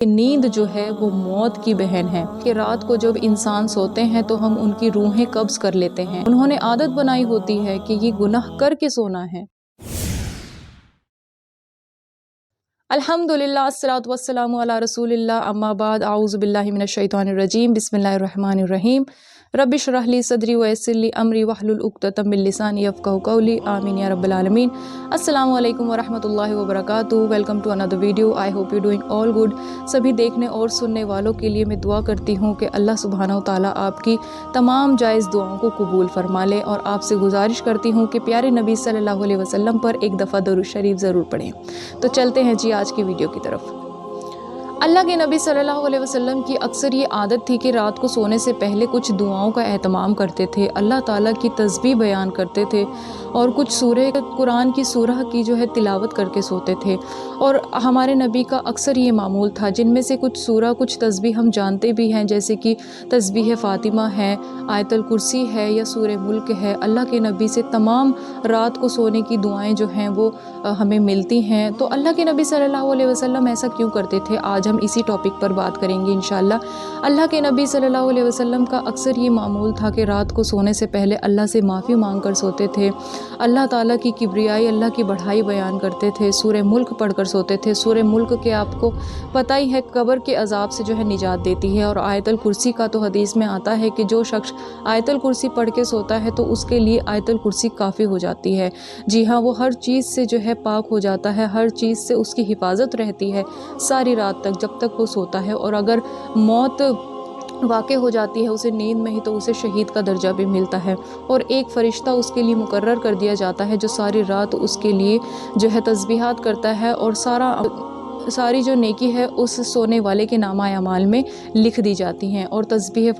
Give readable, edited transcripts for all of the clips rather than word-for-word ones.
نیند جو ہے وہ موت کی بہن ہے کہ رات کو جب انسان سوتے ہیں تو ہم ان کی روحیں قبض کر لیتے ہیں۔ انہوں نے عادت بنائی ہوتی ہے کہ یہ گناہ کر کے سونا ہے۔ الحمدللہ الصلاۃ والسلام علی رسول اللہ، اما بعد، اعوذ باللہ من الشیطان الرجیم، بسم اللہ الرحمن الرحیم۔ رب اشرح لی صدری ویسر لی امری واحلل عقدۃ من لسانی یفقہوا قولی، آمین یا رب العالمین۔ السلام علیکم ورحمۃ اللہ وبرکاتہ۔ Welcome to another video. I hope you doing all good. سبھی دیکھنے اور سننے والوں کے لیے میں دعا کرتی ہوں کہ اللہ سبحانہ و تعالیٰ آپ کی تمام جائز دعاؤں کو قبول فرما لے، اور آپ سے گزارش کرتی ہوں کہ پیارے نبی صلی اللہ علیہ وسلم پر ایک دفعہ درود شریف ضرور پڑھیں۔ تو چلتے ہیں جی آج کی ویڈیو کی طرف۔ اللہ کے نبی صلی اللہ علیہ وسلم کی اکثر یہ عادت تھی کہ رات کو سونے سے پہلے کچھ دعاؤں کا اہتمام کرتے تھے، اللہ تعالیٰ کی تسبیح بیان کرتے تھے، اور کچھ سورہ قرآن کی سورہ کی جو ہے تلاوت کر کے سوتے تھے۔ اور ہمارے نبی کا اکثر یہ معمول تھا، جن میں سے کچھ سورہ، کچھ تسبیح ہم جانتے بھی ہیں، جیسے کہ تسبیح فاطمہ ہے، آیت الکرسی ہے، یا سورہ ملک ہے۔ اللہ کے نبی سے تمام رات کو سونے کی دعائیں جو ہیں وہ ہمیں ملتی ہیں۔ تو اللہ کے نبی صلی اللہ علیہ وسلم ایسا کیوں کرتے تھے، آج ہم اسی ٹاپک پر بات کریں گے انشاءاللہ۔ اللہ کے نبی صلی اللہ علیہ وسلم کا اکثر یہ معمول تھا کہ رات کو سونے سے پہلے اللہ سے معافی مانگ کر سوتے تھے، اللہ تعالیٰ کی کبریائی، اللہ کی بڑھائی بیان کرتے تھے، سورہ ملک پڑھ کر سوتے تھے۔ سورہ ملک کے آپ کو پتہ ہی ہے قبر کے عذاب سے جو ہے نجات دیتی ہے، اور آیت الکرسی کا تو حدیث میں آتا ہے کہ جو شخص آیت الکرسی پڑھ کے سوتا ہے تو اس کے لیے آیت الکرسی کافی ہو جاتی ہے۔ جی ہاں، وہ ہر چیز سے جو ہے پاک ہو جاتا ہے، ہر چیز سے اس کی حفاظت رہتی ہے ساری رات تک جب تک وہ سوتا ہے، اور اگر موت واقع ہو جاتی ہے اسے نیند میں ہی تو اسے شہید کا درجہ بھی ملتا ہے، اور ایک فرشتہ اس کے لیے مقرر کر دیا جاتا ہے جو ساری رات اس کے لیے جو ہے تسبیحات کرتا ہے، اور ساری جو نیکی ہے اس سونے والے کے نامہ اعمال میں لکھ دی جاتی ہیں۔ اور تسبیح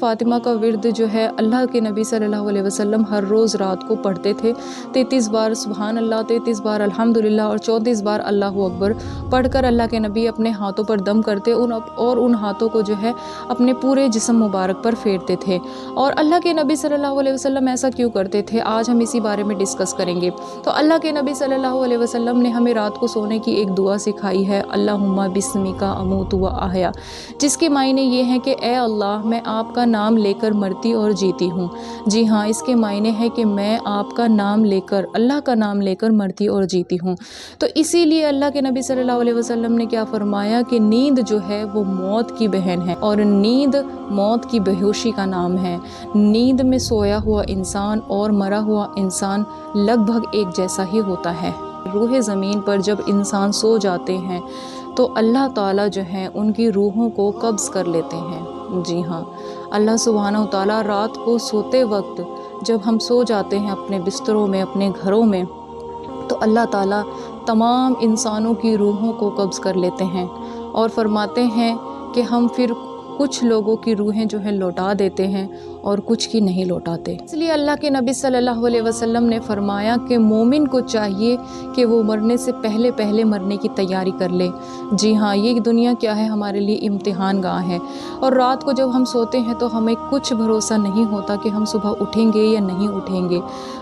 فاطمہ کا ورد جو ہے اللہ کے نبی صلی اللہ علیہ وسلم ہر روز رات کو پڑھتے تھے۔ 33 بار سبحان اللہ، 33 بار الحمدللہ، اور 34 بار اللہ اکبر پڑھ کر اللہ کے نبی اپنے ہاتھوں پر دم کرتے اور ان ہاتھوں کو جو ہے اپنے پورے جسم مبارک پر پھیرتے تھے۔ اور اللہ کے نبی صلی اللہ علیہ وسلم ایسا کیوں کرتے تھے، آج ہم اسی بارے میں ڈسکس کریں گے۔ تو اللہ کے نبی صلی اللہ علیہ وسلم نے ہمیں رات کو سونے کی ایک دعا سکھائی ہے، اللہم بسمک اموت و احیا، جس کے معنی یہ ہیں کہ اے اللہ، میں آپ کا نام لے کر مرتی اور جیتی ہوں۔ جی ہاں، اس کے معنی ہے کہ میں آپ کا نام لے کر، اللہ کا نام لے کر مرتی اور جیتی ہوں۔ تو اسی لیے اللہ کے نبی صلی اللہ علیہ وسلم نے کیا فرمایا کہ نیند جو ہے وہ موت کی بہن ہے، اور نیند موت کی بیہوشی کا نام ہے۔ نیند میں سویا ہوا انسان اور مرا ہوا انسان لگ بھگ ایک جیسا ہی ہوتا ہے۔ روح زمین پر جب انسان سو جاتے ہیں تو اللہ تعالیٰ جو ہیں ان کی روحوں کو قبض کر لیتے ہیں۔ جی ہاں، اللہ سبحانہ و تعالیٰ رات کو سوتے وقت جب ہم سو جاتے ہیں اپنے بستروں میں، اپنے گھروں میں، تو اللہ تعالیٰ تمام انسانوں کی روحوں کو قبض کر لیتے ہیں، اور فرماتے ہیں کہ ہم پھر کچھ لوگوں کی روحیں جو ہیں لوٹا دیتے ہیں اور کچھ کی نہیں لوٹاتے۔ اس لیے اللہ کے نبی صلی اللہ علیہ وسلم نے فرمایا کہ مومن کو چاہیے کہ وہ مرنے سے پہلے مرنے کی تیاری کر لے۔ جی ہاں، یہ دنیا کیا ہے، ہمارے لیے امتحان گاہ ہے، اور رات کو جب ہم سوتے ہیں تو ہمیں کچھ بھروسہ نہیں ہوتا کہ ہم صبح اٹھیں گے یا نہیں اٹھیں گے۔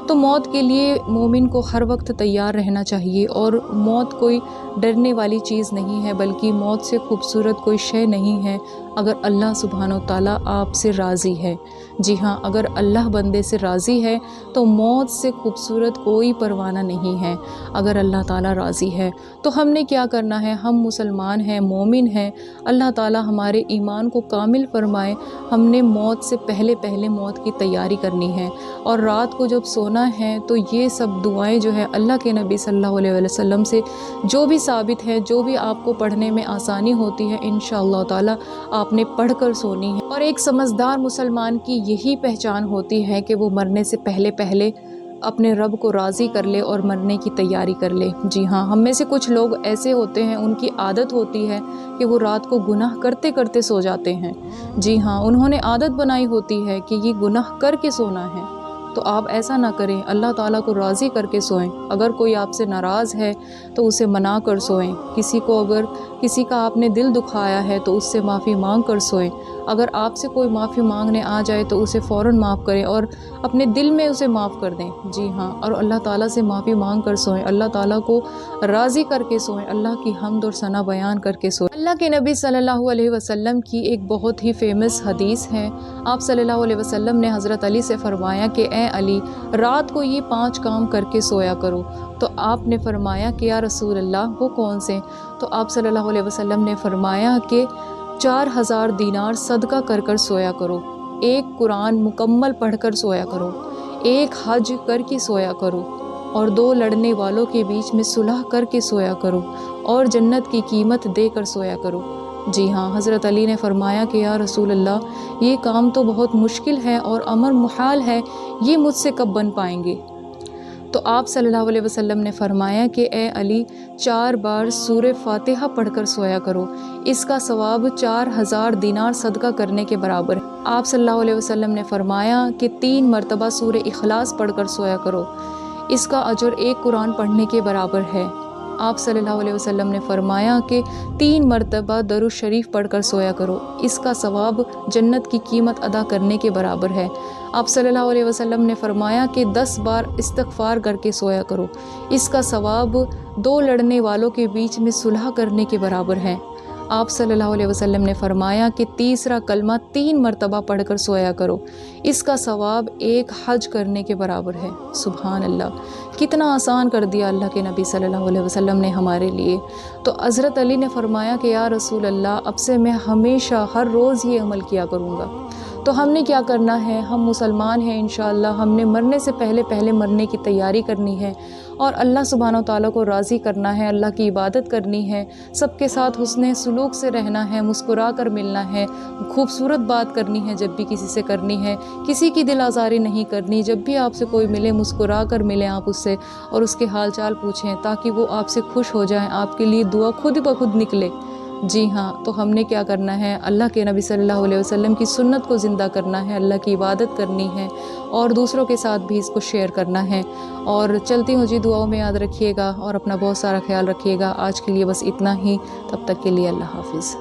تو موت کے لیے مومن کو ہر وقت تیار رہنا چاہیے، اور موت کوئی ڈرنے والی چیز نہیں ہے، بلکہ موت سے خوبصورت کوئی شے نہیں ہے اگر اللہ سبحانہ و تعالیٰ آپ سے راضی ہے۔ جی ہاں، اگر اللہ بندے سے راضی ہے تو موت سے خوبصورت کوئی پروانہ نہیں ہے۔ اگر اللہ تعالیٰ راضی ہے تو ہم نے کیا کرنا ہے، ہم مسلمان ہیں، مومن ہیں، اللہ تعالیٰ ہمارے ایمان کو کامل فرمائے، ہم نے موت سے پہلے موت کی تیاری کرنی ہے۔ اور رات کو جب سونا ہے تو یہ سب دعائیں جو ہے اللہ کے نبی صلی اللہ علیہ وسلم سے جو بھی ثابت ہے، جو بھی آپ کو پڑھنے میں آسانی ہوتی ہے، انشاءاللہ تعالیٰ آپ نے پڑھ کر سونی ہے۔ اور ایک سمجھدار مسلمان کی یہی پہچان ہوتی ہے کہ وہ مرنے سے پہلے اپنے رب کو راضی کر لے اور مرنے کی تیاری کر لے۔ جی ہاں، ہم میں سے کچھ لوگ ایسے ہوتے ہیں، ان کی عادت ہوتی ہے کہ وہ رات کو گناہ کرتے سو جاتے ہیں۔ جی ہاں، انہوں نے عادت بنائی ہوتی ہے کہ یہ گناہ کر کے سونا ہے، تو آپ ایسا نہ کریں، اللہ تعالیٰ کو راضی کر کے سوئیں۔ اگر کوئی آپ سے ناراض ہے تو اسے منا کر سوئیں۔ اگر کسی کا آپ نے دل دکھایا ہے تو اس سے معافی مانگ کر سوئیں۔ اگر آپ سے کوئی معافی مانگنے آ جائے تو اسے فوراً معاف کریں اور اپنے دل میں اسے معاف کر دیں۔ جی ہاں، اور اللہ تعالیٰ سے معافی مانگ کر سوئیں، اللہ تعالیٰ کو راضی کر کے سوئیں، اللہ کی حمد اور ثنا بیان کر کے سوئیں۔ اللہ کے نبی صلی اللہ علیہ وسلم کی ایک بہت ہی فیمس حدیث ہے۔ آپ صلی اللہ علیہ وسلم نے حضرت علی سے فرمایا کہ اے علی، رات کو یہ 5 کام کر کے سویا کرو۔ تو آپ نے فرمایا کہ یا رسول اللہ وہ کون سے؟ تو آپ صلی اللہ علیہ وسلم نے فرمایا کہ 4000 دینار صدقہ کر کر سویا کرو، 1 قرآن مکمل پڑھ کر سویا کرو، 1 حج کر کے سویا کرو، اور 2 لڑنے والوں کے بیچ میں صلح کر کے سویا کرو، اور جنت کی قیمت دے کر سویا کرو۔ جی ہاں، حضرت علی نے فرمایا کہ یا رسول اللہ یہ کام تو بہت مشکل ہے اور امر محال ہے، یہ مجھ سے کب بن پائیں گے؟ تو آپ صلی اللہ علیہ وسلم نے فرمایا کہ اے علی، 4 بار سورہ فاتحہ پڑھ کر سویا کرو، اس کا ثواب 4000 دینار صدقہ کرنے کے برابر ہے۔ آپ صلی اللہ علیہ وسلم نے فرمایا کہ 3 مرتبہ سورہ اخلاص پڑھ کر سویا کرو، اس کا اجر 1 قرآن پڑھنے کے برابر ہے۔ آپ صلی اللہ علیہ وسلم نے فرمایا کہ 3 مرتبہ درود شریف پڑھ کر سویا کرو، اس کا ثواب جنت کی قیمت ادا کرنے کے برابر ہے۔ آپ صلی اللہ علیہ وسلم نے فرمایا کہ 10 بار استغفار کر کے سویا کرو، اس کا ثواب 2 لڑنے والوں کے بیچ میں صلح کرنے کے برابر ہے۔ آپ صلی اللہ علیہ وسلم نے فرمایا کہ تیسرا کلمہ 3 مرتبہ پڑھ کر سویا کرو، اس کا ثواب 1 حج کرنے کے برابر ہے۔ سبحان اللہ، کتنا آسان کر دیا اللہ کے نبی صلی اللہ علیہ وسلم نے ہمارے لیے۔ تو حضرت علی نے فرمایا کہ یا رسول اللہ اب سے میں ہمیشہ ہر روز یہ عمل کیا کروں گا۔ تو ہم نے کیا کرنا ہے؟ ہم مسلمان ہیں انشاءاللہ، ہم نے مرنے سے پہلے مرنے کی تیاری کرنی ہے اور اللہ سبحانہ و تعالیٰ کو راضی کرنا ہے، اللہ کی عبادت کرنی ہے، سب کے ساتھ حسن سلوک سے رہنا ہے، مسکرا کر ملنا ہے، خوبصورت بات کرنی ہے جب بھی کسی سے کرنی ہے، کسی کی دل آزاری نہیں کرنی، جب بھی آپ سے کوئی ملے مسکرا کر ملیں آپ اس سے اور اس کے حال چال پوچھیں تاکہ وہ آپ سے خوش ہو جائیں، آپ کے لیے دعا خود بخود نکلے۔ جی ہاں، تو ہم نے کیا کرنا ہے؟ اللہ کے نبی صلی اللہ علیہ وسلم کی سنت کو زندہ کرنا ہے، اللہ کی عبادت کرنی ہے اور دوسروں کے ساتھ بھی اس کو شیئر کرنا ہے۔ اور چلتی ہوں جی، دعاؤں میں یاد رکھیے گا اور اپنا بہت سارا خیال رکھیے گا۔ آج کے لیے بس اتنا ہی، تب تک کے لیے اللہ حافظ۔